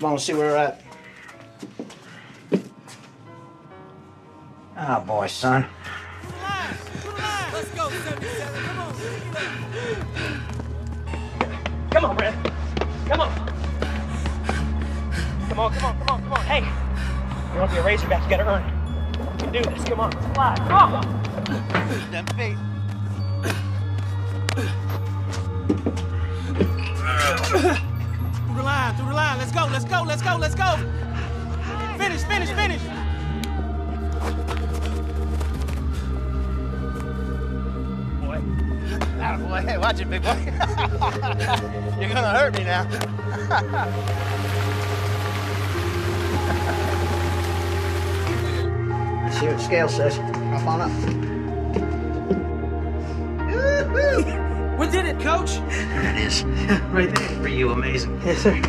Come on, let's see where we're at. Oh boy, son. Let's go, 77. Come on. Come on, Brad. Come on. Come on, come on, come on, come on. Hey, you want to be a Razorback, you got to earn it. You can do this. Come on. Slide. Come on. Them feet. Through the line, through the line. Let's go, let's go, let's go, let's go. Finish, finish, finish. Boy. Boy, hey, watch it, big boy. You're gonna hurt me now. Let's see what the scale says. Hop on up. We did it, Coach. There it is. Right there for you. Amazing. Yes, sir.